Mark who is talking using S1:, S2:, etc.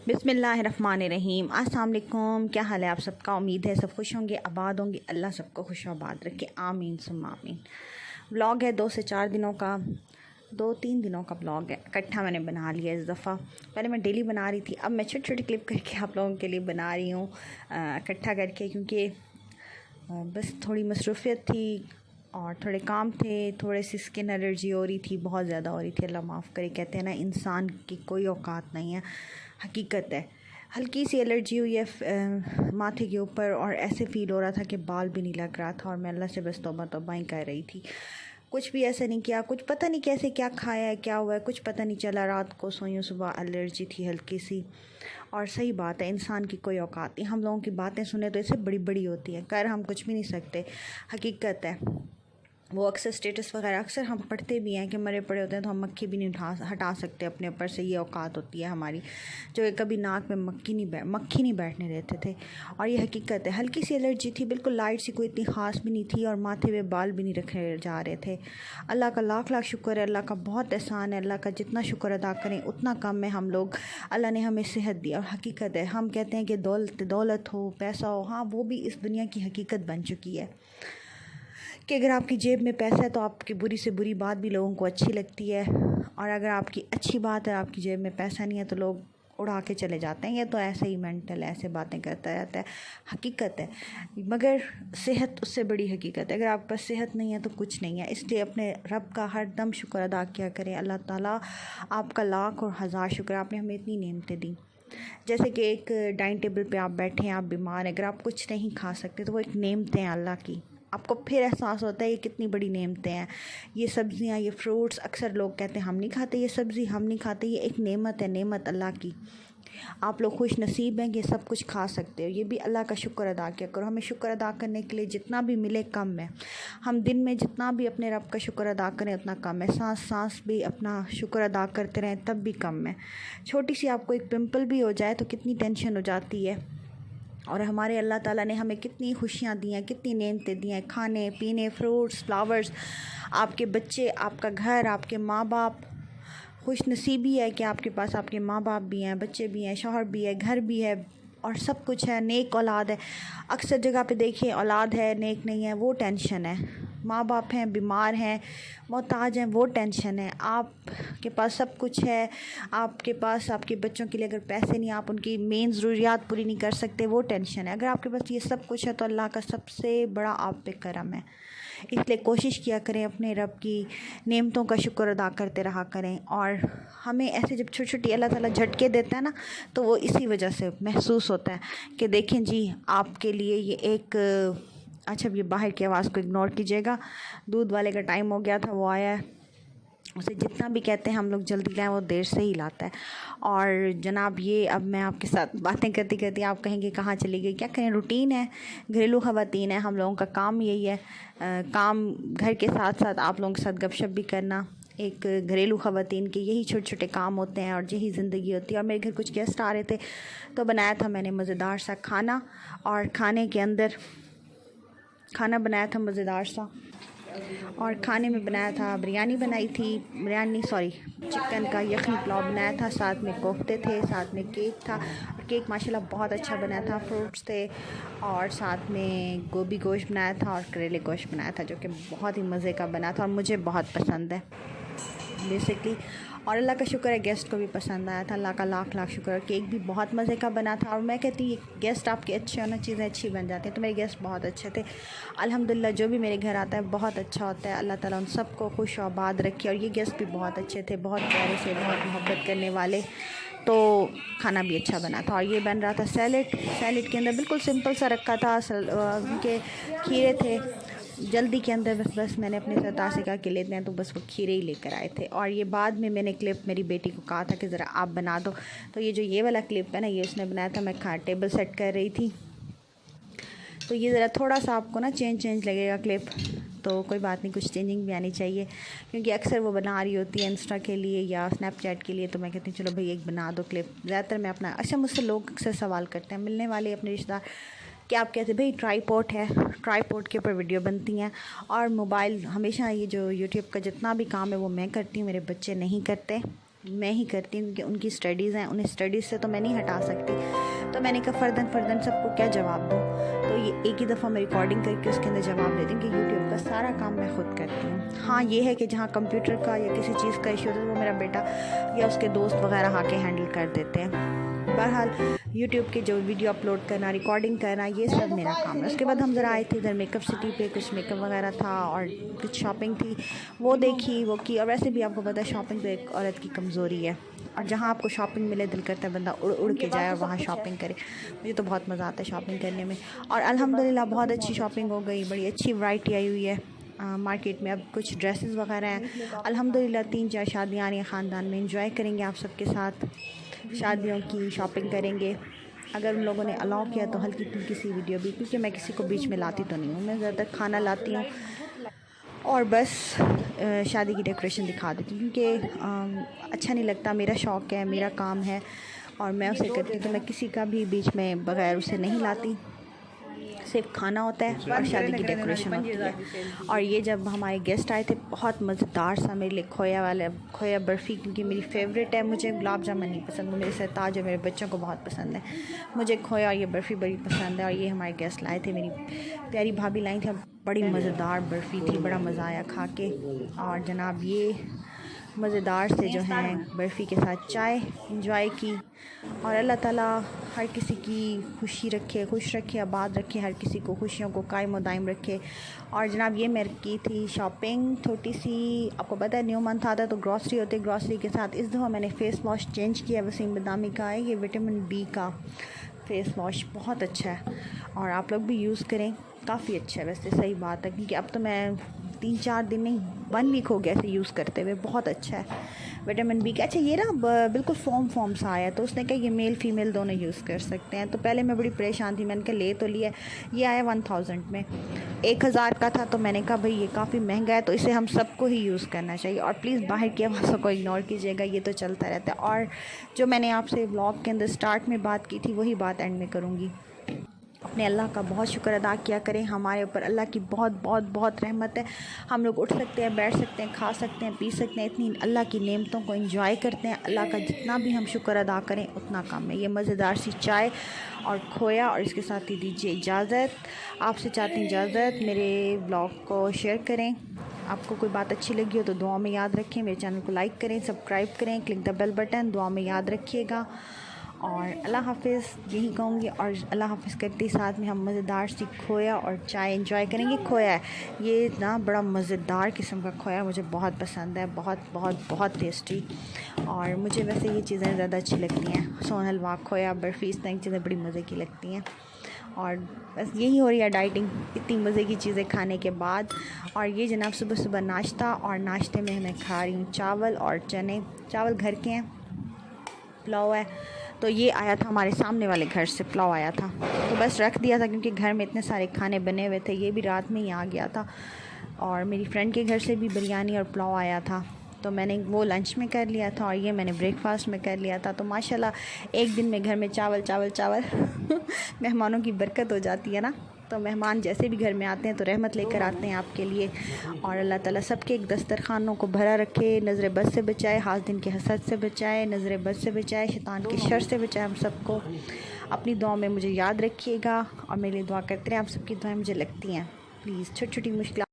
S1: बिस्मिल्लाहिर्रहमानिर्रहीम। अस्सलाम वालेकुम। क्या हाल है आप सबका? उम्मीद है सब खुश होंगे, आबाद होंगे। अल्लाह सबको खुश आबाद रखे, आमीन सुम्मा आमीन। व्लॉग है 2 से 4 दिनों का, 2-3 दिनों का व्लॉग है। इकट्ठा मैंने बना लिया इस दफ़ा। पहले मैं डेली बना रही थी, अब मैं छोटी छोटी क्लिप करके आप लोगों के लिए बना रही हूँ इकट्ठा करके, क्योंकि बस थोड़ी मसरूफ़ियत थी और थोड़े काम थे, थोड़े सी स्किन एलर्जी हो रही थी, बहुत ज़्यादा हो रही थी। अल्लाह माफ़ करे। कहते हैं ना, इंसान की कोई औकात नहीं है, हकीकत है। हल्की सी एलर्जी हुई है माथे के ऊपर और ऐसे फ़ील हो रहा था कि बाल भी नहीं लग रहा था, और मैं अल्लाह से बस तौबा तौबा ही कर रही थी। कुछ भी ऐसा नहीं किया, कुछ पता नहीं कैसे क्या खाया है, क्या हुआ है, कुछ पता नहीं चला। रात को सोई हूँ, सुबह एलर्जी थी हल्की सी। और सही बात है, इंसान की कोई औकात नहीं। हम लोगों की बातें सुने तो इससे बड़ी बड़ी होती है, कर हम कुछ भी नहीं सकते, हकीकत है। वो अक्सर स्टेटस वगैरह अक्सर हम पढ़ते भी हैं कि मरे पड़े होते हैं तो हम मक्खी भी नहीं हटा सकते अपने ऊपर से। ये औकात होती है हमारी, जो कि कभी नाक में मक्खी नहीं बैठने देते थे। और ये हकीकत है। हल्की सी एलर्जी थी, बिल्कुल लाइट सी, कोई इतनी ख़ास भी नहीं थी, और माथे पे बाल भी नहीं रखे जा रहे थे। अल्लाह का लाख लाख शुक्र है, अल्लाह का बहुत एहसान है। अल्लाह का जितना शुक्र अदा करें उतना कम है हम लोग। अल्लाह ने हमें सेहत दी, और हकीकत है, हम कहते हैं कि दौलत हो, पैसा हो, हाँ वो भी इस दुनिया की हकीकत बन चुकी है कि अगर आपकी जेब में पैसा है तो आपकी बुरी से बुरी बात भी लोगों को अच्छी लगती है, और अगर आपकी अच्छी बात है, आपकी जेब में पैसा नहीं है, तो लोग उड़ा के चले जाते हैं। ये तो ऐसे ही मेंटल ऐसे बातें करता रहता है, हकीकत है। मगर सेहत उससे बड़ी हकीकत है। अगर आपके पास सेहत नहीं है तो कुछ नहीं है। इसलिए अपने रब का हर दम शुक्र अदा किया करें। अल्लाह ताला आपका लाख और हज़ार शुक्र, आपने हमें इतनी नेमतें दी। जैसे कि एक डाइनिंग टेबल पे आप बैठे हैं, आप बीमार हैं, अगर आप कुछ नहीं खा सकते तो वो एक नेमतें हैं अल्लाह की। आपको फिर एहसास होता है ये कितनी बड़ी नेमतें हैं। ये सब्ज़ियाँ, ये फ्रूट्स, अक्सर लोग कहते हैं हम नहीं खाते ये सब्ज़ी, हम नहीं खाते, ये एक नेमत है, नेमत अल्लाह की। आप लोग खुश नसीब हैं कि सब कुछ खा सकते हो। ये भी अल्लाह का शुक्र अदा किया करो। हमें शुक्र अदा करने के लिए जितना भी मिले कम है। हम दिन में जितना भी अपने रब का शुक्र अदा करें उतना कम है। सांस भी अपना शुक्र अदा करते रहें तब भी कम है। छोटी सी आपको एक पिंपल भी हो जाए तो कितनी टेंशन हो जाती है। और हमारे अल्लाह ताला ने हमें कितनी खुशियाँ दी हैं, कितनी नेमतें दी हैं, खाने पीने, फ्रूट्स, फ्लावर्स, आपके बच्चे, आपका घर, आपके माँ बाप। खुश नसीबी है कि आपके पास आपके माँ बाप भी हैं, बच्चे भी हैं, शौहर भी है, घर भी है, और सब कुछ है। नेक औलाद है। अक्सर जगह पे देखिए औलाद है नेक नहीं है, वो टेंशन है। माँ बाप हैं, बीमार हैं, मोहताज हैं, वो टेंशन है। आपके पास सब कुछ है, आपके पास आपके बच्चों के लिए अगर पैसे नहीं, आप उनकी मेन ज़रूरियात पूरी नहीं कर सकते, वो टेंशन है। अगर आपके पास ये सब कुछ है तो अल्लाह का सबसे बड़ा आप पे करम है। इसलिए कोशिश किया करें, अपने रब की नेमतों का शुक्र अदा करते रहा करें। और हमें ऐसे जब छोटी छोटी अल्लाह ताला झटके देता है ना, तो वो इसी वजह से महसूस होता है कि देखें जी, आपके लिए ये एक अच्छा, ये बाहर की आवाज़ को इग्नोर कीजिएगा। दूध वाले का टाइम हो गया था, वो आया है। उसे जितना भी कहते हैं हम लोग जल्दी लाएं, वो देर से ही लाता है। और जनाब, ये अब मैं आपके साथ बातें करती करती आप कहेंगे कहाँ चली गई, क्या करें, रूटीन है, घरेलू ख़वातीन है, हम लोगों का काम यही है। काम घर के साथ साथ आप लोगों के साथ गपशप भी करना, एक घरेलू ख़वातीन के यही छोटे छोटे काम होते हैं और यही ज़िंदगी होती है। और मेरे घर कुछ गेस्ट आ रहे थे तो बनाया था मैंने मज़ेदार सा खाना, और खाने के अंदर खाना बनाया था मज़ेदार सा, और खाने में बनाया था बिरयानी बनाई थी, चिकन का यखनी पुलाव बनाया था, साथ में कोफ्ते थे, साथ में केक था, और केक माशाल्लाह बहुत अच्छा बना था, फ्रूट्स थे, और साथ में गोभी गोश्त बनाया था और करेले गोश्त बनाया था, जो कि बहुत ही मज़े का बना था और मुझे बहुत पसंद है बेसिकली। और अल्लाह का शुक्र है गेस्ट को भी पसंद आया था, अल्लाह का लाख लाख शुक्र है। केक भी बहुत मज़े का बना था, और मैं कहती हूँ गेस्ट आपके अच्छे होना, चीज़ें अच्छी बन जाती हैं। तो मेरे गेस्ट बहुत अच्छे थे अल्हम्दुलिल्लाह। जो भी मेरे घर आता है बहुत अच्छा होता है। अल्लाह ताला उन सबको खुश और आबाद रखे। और ये गेस्ट भी बहुत अच्छे थे, बहुत प्यारे से, बहुत मोहब्बत करने वाले। तो खाना भी अच्छा बना था। और ये बन रहा था सैलेड के अंदर बिल्कुल सिंपल सा रखा था, उनके खीरे थे जल्दी के अंदर, बस मैंने अपने सरदार से कहा कि लेते हैं, तो बस वो खीरे ही लेकर आए थे। और ये बाद में मैंने क्लिप मेरी बेटी को कहा था कि ज़रा आप बना दो, तो ये वाला क्लिप है ना, ये उसने बनाया था। मैं टेबल सेट कर रही थी, तो ये ज़रा थोड़ा सा आपको ना चेंज लगेगा क्लिप, तो कोई बात नहीं, कुछ चेंजिंग भी आनी चाहिए, क्योंकि अक्सर वो बना रही होती है इंस्टा के लिए या स्नैपचैट के लिए। तो मैं कहती हूँ चलो भाई एक बना दो क्लिप। ज़्यादातर मैं अपना मुझसे लोग अक्सर सवाल करते हैं, मिलने वाले अपने रिश्तेदार, कि आप कहते भाई ट्राईपॉड है, ट्राईपॉड के ऊपर वीडियो बनती हैं, और मोबाइल हमेशा, ये जो यूट्यूब का जितना भी काम है वो मैं करती हूँ, मेरे बच्चे नहीं करते। मैं ही करती हूँ क्योंकि उनकी स्टडीज़ हैं, उन्हें स्टडीज़ से तो मैं नहीं हटा सकती। तो मैंने कहा फ़र्दन सबको क्या जवाब दूँ, तो ये एक ही दफ़ा मैं रिकॉर्डिंग करके उसके अंदर जवाब देती हूँ कि यूट्यूब का सारा काम मैं ख़ुद करती हूँ। हाँ ये है कि जहाँ कंप्यूटर का या किसी चीज़ का इशू होता है वो मेरा बेटा या उसके दोस्त वगैरह आके हैंडल कर देते हैं। बहरहाल यूट्यूब के जो वीडियो अपलोड करना, रिकॉर्डिंग करना, ये सब मेरा काम है। उसके बाद हम ज़रा आए थे इधर मेकअप सिटी पे, कुछ मेकअप वगैरह था और कुछ शॉपिंग थी, वो देखी वो की। और वैसे भी आपको पता है शॉपिंग तो एक औरत की कमज़ोरी है, और जहाँ आपको शॉपिंग मिले दिल करता है बंदा उड़ उड़ के जाए और वहाँ शॉपिंग करे। मुझे तो बहुत मज़ा आता है शॉपिंग करने में, और अल्हम्दुलिल्लाह बहुत अच्छी शॉपिंग हो गई, बड़ी अच्छी वैरायटी आई हुई है मार्केट में। अब कुछ ड्रेसेस वगैरह हैं, अल्हम्दुलिल्लाह 3-4 शादियाँ आ रही हैं ख़ानदान में, एंजॉय करेंगे आप सबके साथ, शादियों की शॉपिंग करेंगे। अगर उन लोगों ने अलाउ किया तो हल्की फुल्की सी वीडियो भी, क्योंकि मैं किसी को बीच में लाती तो नहीं हूँ, मैं ज़्यादातर खाना लाती हूँ और बस शादी की डेकोरेशन दिखा देती हूँ, क्योंकि अच्छा नहीं लगता। मेरा शौक़ है, मेरा काम है और मैं उसे करती हूँ, तो मैं किसी का भी बीच में बग़ैर उसे नहीं लाती। सिर्फ खाना होता है और शादी की डेकोरेशन होती है। और ये जब हमारे गेस्ट आए थे, बहुत मज़ेदार सा मेरे लिए खोया बर्फ़ी, क्योंकि मेरी फ़ेवरेट है। मुझे गुलाब जामुन नहीं पसंद, वो मेरे सरताज और मेरे बच्चों को बहुत पसंद है। मुझे खोया और ये बर्फ़ी बड़ी पसंद है, और ये हमारे गेस्ट लाए थे, मेरी प्यारी भाभी लाई थी, बड़ी मज़ेदार बर्फ़ी थी, बड़ा मज़ा आया खा के। और जनाब ये मज़ेदार से जो है बर्फ़ी के साथ चाय इंजॉय की। और अल्लाह ताला हर किसी की खुशी रखे, खुश रखे, आबाद रखे, हर किसी को खुशियों को कायम व दायम रखे। और जनाब ये मैं की थी शॉपिंग थोड़ी सी, आपको पता है न्यू मंथ आता है तो ग्रॉसरी होती है। ग्रॉसरी के साथ इस दफ़ा मैंने फ़ेस वॉश चेंज किया, वसीम बदामी का है, ये विटामिन बी का फ़ेस वॉश बहुत अच्छा है और आप लोग भी यूज़ करें, काफ़ी अच्छा है वैसे, सही बात है, क्योंकि अब तो मैं 3-4 दिन नहीं 1 वीक हो गया ऐसे यूज़ करते हुए, बहुत अच्छा है विटामिन बी का। अच्छा ये ना बिल्कुल फॉर्म सा आया, तो उसने कहा ये मेल फीमेल दोनों यूज़ कर सकते हैं। तो पहले मैं बड़ी परेशान थी, मैंने कहा ले तो लिया, ये आया 1000 में, 1000 का था, तो मैंने कहा भाई ये काफ़ी महंगा है, तो इसे हम सबको ही यूज़ करना चाहिए। और प्लीज़ बाहर की आवाज़ों को इग्नोर कीजिएगा, ये तो चलता रहता है। और जो मैंने आपसे व्लॉग के अंदर स्टार्ट में बात की थी वही बात एंड में करूँगी। अपने अल्लाह का बहुत शुक्र अदा किया करें, हमारे ऊपर अल्लाह की बहुत बहुत बहुत रहमत है। हम लोग उठ सकते हैं, बैठ सकते हैं, खा सकते हैं, पी सकते हैं, इतनी अल्लाह की नेमतों को एंजॉय करते हैं। अल्लाह का जितना भी हम शुक्र अदा करें उतना कम है। ये मज़ेदार सी चाय और खोया, और इसके साथ ही दीजिए इजाज़त, आपसे चाहती हूँ इजाज़त। मेरे ब्लॉग को शेयर करें, आपको कोई बात अच्छी लगी हो तो दुआ में याद रखें, मेरे चैनल को लाइक करें, सब्सक्राइब करें, क्लिक द बेल बटन, दुआ में याद रखिएगा। और अल्लाह हाफ़िज़ यही कहूँगी। और अल्लाह हाफ़िज़ करते साथ में हम मज़ेदार सी खोया और चाय एंजॉय करेंगे। खोया है ये ना, बड़ा मज़ेदार किस्म का खोया, मुझे बहुत पसंद है, बहुत बहुत बहुत टेस्टी। और मुझे वैसे ये चीज़ें ज़्यादा अच्छी लगती हैं, सोन हलवा, खोया, बर्फ़ी, इस तरह की चीज़ें बड़ी मज़े की लगती हैं। और बस यही हो रही है डाइटिंग, इतनी मज़े की चीज़ें खाने के बाद। और ये जनाब सुबह सुबह नाश्ता, और नाश्ते में मैं खा रही हूँ चावल और चने। चावल घर के हैं, पुलाव है, तो ये आया था हमारे सामने वाले घर से, पुलाव आया था, तो बस रख दिया था, क्योंकि घर में इतने सारे खाने बने हुए थे, ये भी रात में ही आ गया था। और मेरी फ्रेंड के घर से भी बिरयानी और पुलाव आया था, तो मैंने वो लंच में कर लिया था, और ये मैंने ब्रेकफास्ट में कर लिया था। तो माशाल्लाह एक दिन में घर में चावल चावल चावल मेहमानों की बरकत हो जाती है ना। तो मेहमान जैसे भी घर में आते हैं तो रहमत लेकर आते हैं आपके लिए। और अल्लाह ताला सबके एक दस्तरखानों को भरा रखे, नज़र बद से बचाए, हासिदिन के हसद से बचाए, नज़र बद से बचाए, शैतान की शर से बचाए हम सबको। अपनी दुआ में मुझे याद रखिएगा और मेरे लिए दुआ करते रहें, आप सबकी दुआएं मुझे लगती हैं। प्लीज़ छोटी छोटी मुश्किल